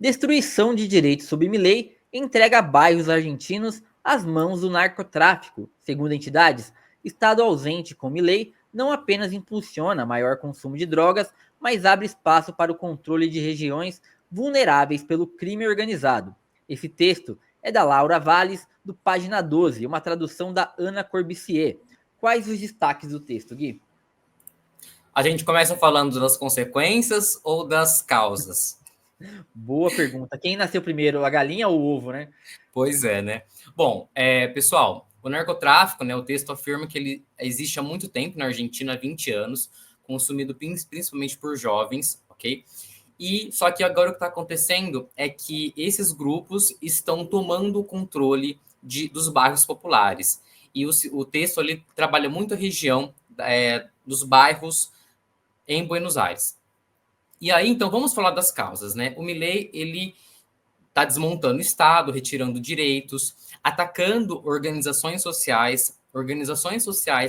Destruição de direitos sob Milei entrega bairros argentinos às mãos do narcotráfico. Segundo entidades, Estado ausente com Milei não apenas impulsiona maior consumo de drogas, mas abre espaço para o controle de regiões vulneráveis pelo crime organizado. Esse texto é da Laura Valles, do Página 12, uma tradução da Ana Corbissier. Quais os destaques do texto, Gui? A gente começa falando das consequências ou das causas? Boa pergunta. Quem nasceu primeiro, a galinha ou o ovo, né? Pois é, né? Bom, pessoal, o narcotráfico, né, o texto afirma que ele existe há muito tempo na Argentina, há 20 anos, consumido principalmente por jovens, ok? E só que agora o que está acontecendo é que esses grupos estão tomando o controle dos bairros populares. E o texto ali trabalha muito a região dos bairros em Buenos Aires. E aí, então, vamos falar das causas, né? O Milei, ele está desmontando o Estado, retirando direitos, atacando organizações sociais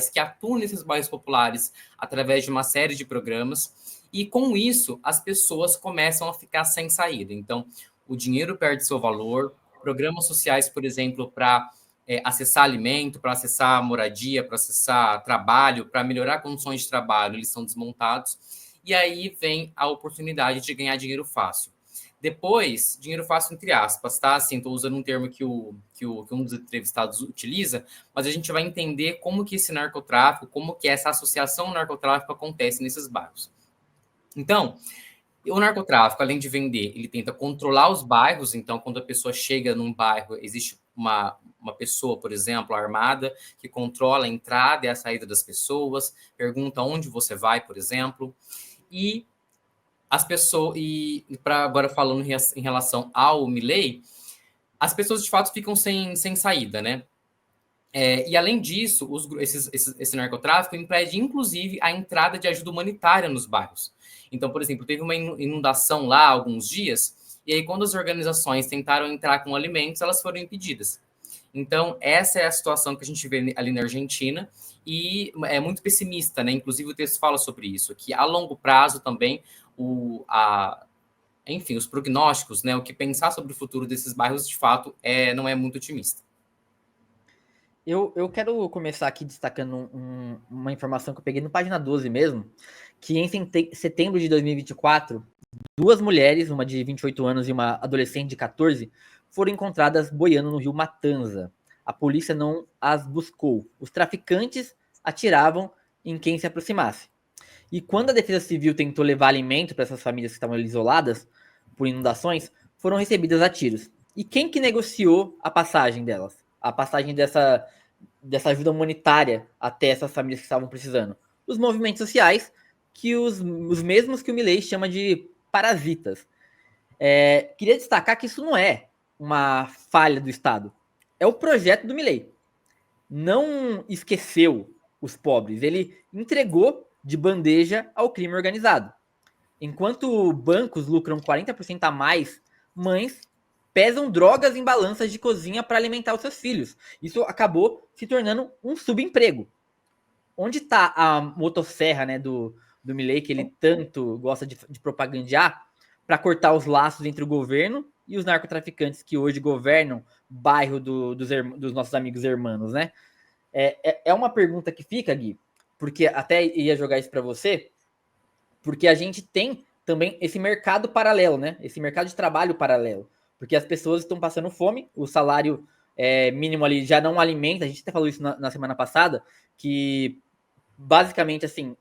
que atuam nesses bairros populares através de uma série de programas, e com isso as pessoas começam a ficar sem saída. Então, o dinheiro perde seu valor, programas sociais, por exemplo, para acessar alimento, para acessar moradia, para acessar trabalho, para melhorar condições de trabalho, eles são desmontados, e aí vem a oportunidade de ganhar dinheiro fácil. Depois, dinheiro fácil entre aspas, tá? Assim, estou usando um termo que um dos entrevistados utiliza, mas a gente vai entender como que esse narcotráfico, como que essa associação ao narcotráfico acontece nesses bairros. Então, o narcotráfico, além de vender, ele tenta controlar os bairros. Então, quando a pessoa chega num bairro, existe uma pessoa, por exemplo, armada, que controla a entrada e a saída das pessoas, pergunta onde você vai, por exemplo. E as pessoas, e para agora falando em relação ao Milei, as pessoas de fato ficam sem saída, né? E além disso, esse narcotráfico impede, inclusive, a entrada de ajuda humanitária nos bairros. Então, por exemplo, teve uma inundação lá há alguns dias, e aí quando as organizações tentaram entrar com alimentos, elas foram impedidas. Então, essa é a situação que a gente vê ali na Argentina, e é muito pessimista, né? Inclusive, o texto fala sobre isso, que a longo prazo também, enfim, os prognósticos, né? O que pensar sobre o futuro desses bairros, de fato, não é muito otimista. Eu quero começar aqui destacando uma informação que eu peguei no Página 12 mesmo, que em setembro de 2024, duas mulheres, uma de 28 anos e uma adolescente de 14, foram encontradas boiando no rio Matanza. A polícia não as buscou. Os traficantes atiravam em quem se aproximasse. E quando a Defesa Civil tentou levar alimento para essas famílias que estavam isoladas por inundações, foram recebidas a tiros. E quem que negociou a passagem delas? A passagem dessa ajuda humanitária até essas famílias que estavam precisando? Os movimentos sociais, que os mesmos que o Milei chama de parasitas. Queria destacar que isso não é uma falha do Estado. É o projeto do Milei. Não esqueceu os pobres. Ele entregou de bandeja ao crime organizado. Enquanto bancos lucram 40% a mais, mães pesam drogas em balanças de cozinha para alimentar os seus filhos. Isso acabou se tornando um subemprego. Onde está a motosserra, né, do Milei, que ele tanto gosta de propagandear, para cortar os laços entre o governo e os narcotraficantes que hoje governam o bairro dos nossos amigos hermanos, né? É uma pergunta que fica, Gui, porque até ia jogar isso para você, porque a gente tem também esse mercado paralelo, né? Esse mercado de trabalho paralelo. Porque as pessoas estão passando fome, o salário mínimo ali já não alimenta. A gente até falou isso na semana passada, que basicamente assim,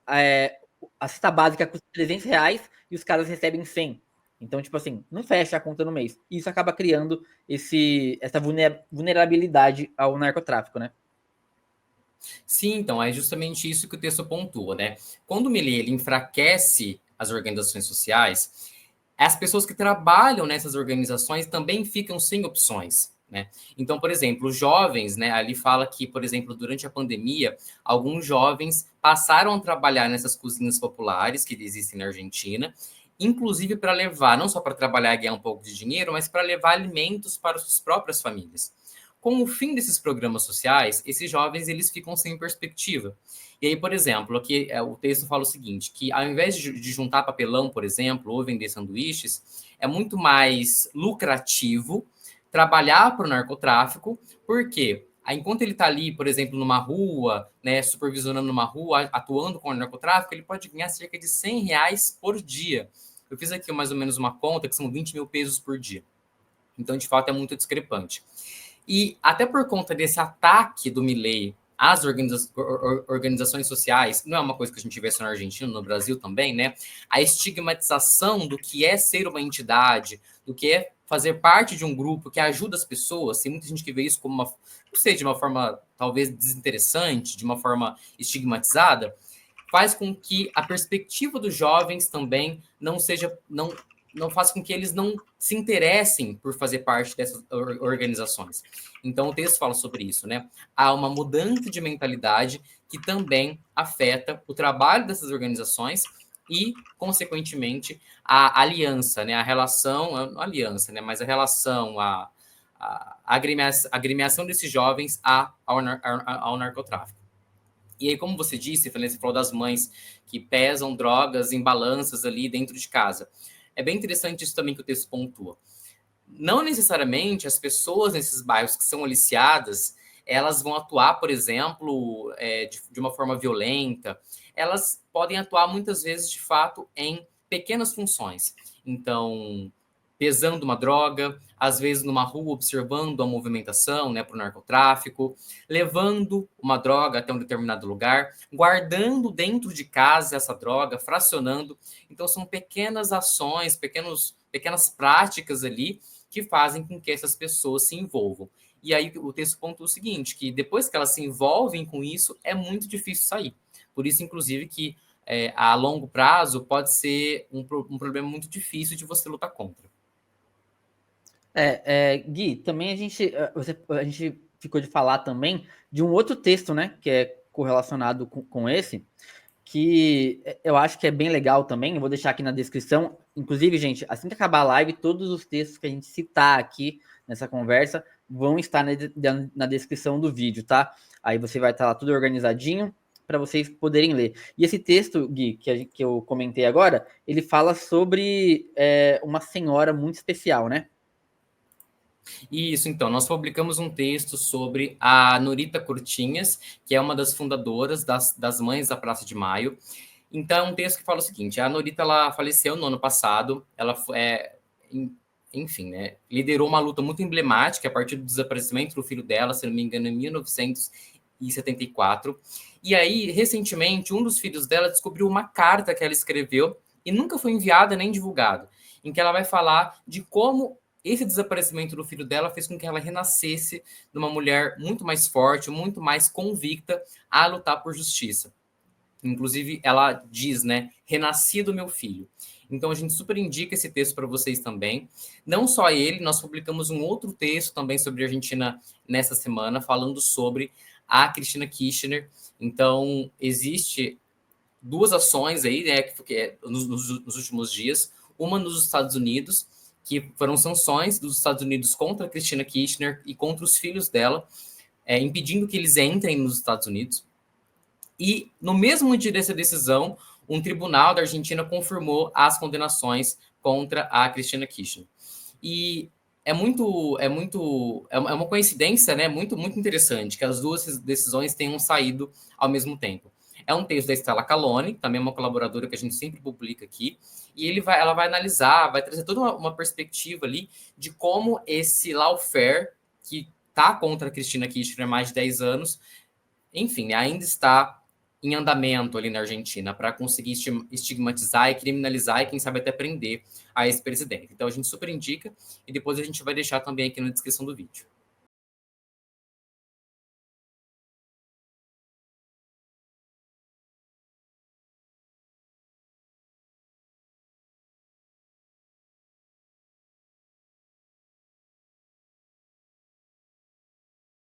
a cesta básica custa R$ 300 e os caras recebem 100. Então, tipo assim, não fecha a conta no mês. E isso acaba criando essa vulnerabilidade ao narcotráfico, né? Sim, então, é justamente isso que o texto pontua, né? Quando o Milei ele enfraquece as organizações sociais, as pessoas que trabalham nessas organizações também ficam sem opções, né? Então, por exemplo, os jovens, né? Ali fala que, por exemplo, durante a pandemia, alguns jovens passaram a trabalhar nessas cozinhas populares que existem na Argentina, inclusive para levar, não só para trabalhar e ganhar um pouco de dinheiro, mas para levar alimentos para suas próprias famílias. Com o fim desses programas sociais, esses jovens eles ficam sem perspectiva. E aí, por exemplo, aqui o texto fala o seguinte, que ao invés de juntar papelão, por exemplo, ou vender sanduíches, é muito mais lucrativo trabalhar para o narcotráfico, porque enquanto ele está ali, por exemplo, numa rua, né, supervisionando numa rua, atuando com o narcotráfico, ele pode ganhar cerca de R$ 100 por dia. Eu fiz aqui mais ou menos uma conta, que são 20 mil pesos por dia. Então, de fato, é muito discrepante. E até por conta desse ataque do Milei às organizações sociais, não é uma coisa que a gente vê só na Argentina, no Brasil também, né? A estigmatização do que é ser uma entidade, do que é fazer parte de um grupo que ajuda as pessoas. Tem muita gente que vê isso como uma, não sei, de uma forma talvez desinteressante, de uma forma estigmatizada, faz com que a perspectiva dos jovens também não faz com que eles não se interessem por fazer parte dessas organizações. Então, o texto fala sobre isso, né? Há uma mudança de mentalidade que também afeta o trabalho dessas organizações e, consequentemente, a aliança, né? A relação, não a aliança, né? Mas a relação, a agremiação desses jovens ao narcotráfico. E aí, como você disse, você falou das mães que pesam drogas em balanças ali dentro de casa. É bem interessante isso também que o texto pontua. Não necessariamente as pessoas nesses bairros que são aliciadas, elas vão atuar, por exemplo, de uma forma violenta. Elas podem atuar muitas vezes, de fato, em pequenas funções. Então, pesando uma droga, às vezes numa rua observando a movimentação, né, para o narcotráfico, levando uma droga até um determinado lugar, guardando dentro de casa essa droga, fracionando. Então são pequenas ações, pequenas práticas ali que fazem com que essas pessoas se envolvam. E aí o texto pontua o seguinte, que depois que elas se envolvem com isso, é muito difícil sair. Por isso, inclusive, que a longo prazo pode ser um problema muito difícil de você lutar contra. Gui, também a gente ficou de falar também de um outro texto, né, que é correlacionado com esse, que eu acho que é bem legal também. Eu vou deixar aqui na descrição. Inclusive, gente, assim que acabar a live, todos os textos que a gente citar aqui nessa conversa vão estar na descrição do vídeo, tá? Aí você vai estar lá tudo organizadinho para vocês poderem ler. E esse texto, Gui, que eu comentei agora, ele fala sobre uma senhora muito especial, né? Isso, então, nós publicamos um texto sobre a Norita Cortinhas, que é uma das fundadoras das Mães da Praça de Maio. Então, é um texto que fala o seguinte: a Norita, ela faleceu no ano passado, ela enfim, né, liderou uma luta muito emblemática a partir do desaparecimento do filho dela, se não me engano, em 1974. E aí, recentemente, um dos filhos dela descobriu uma carta que ela escreveu e nunca foi enviada nem divulgada, em que ela vai falar de como esse desaparecimento do filho dela fez com que ela renascesse numa mulher muito mais forte, muito mais convicta a lutar por justiça. Inclusive, ela diz, né, renasci do meu filho. Então, a gente super indica esse texto para vocês também. Não só ele, nós publicamos um outro texto também sobre a Argentina nessa semana, falando sobre a Cristina Kirchner. Então, existe duas ações aí, né, nos últimos dias. Uma nos Estados Unidos, que foram sanções dos Estados Unidos contra a Cristina Kirchner e contra os filhos dela, impedindo que eles entrem nos Estados Unidos. E, no mesmo dia dessa decisão, um tribunal da Argentina confirmou as condenações contra a Cristina Kirchner. E é uma coincidência, né, muito, muito interessante que as duas decisões tenham saído ao mesmo tempo. É um texto da Estela Calone, também uma colaboradora que a gente sempre publica aqui, e ela vai analisar, vai trazer toda uma perspectiva ali de como esse lawfare, que está contra a Cristina Kirchner há mais de 10 anos, enfim, ainda está em andamento ali na Argentina para conseguir estigmatizar e criminalizar e, quem sabe, até prender a ex-presidente. Então, a gente super indica e depois a gente vai deixar também aqui na descrição do vídeo.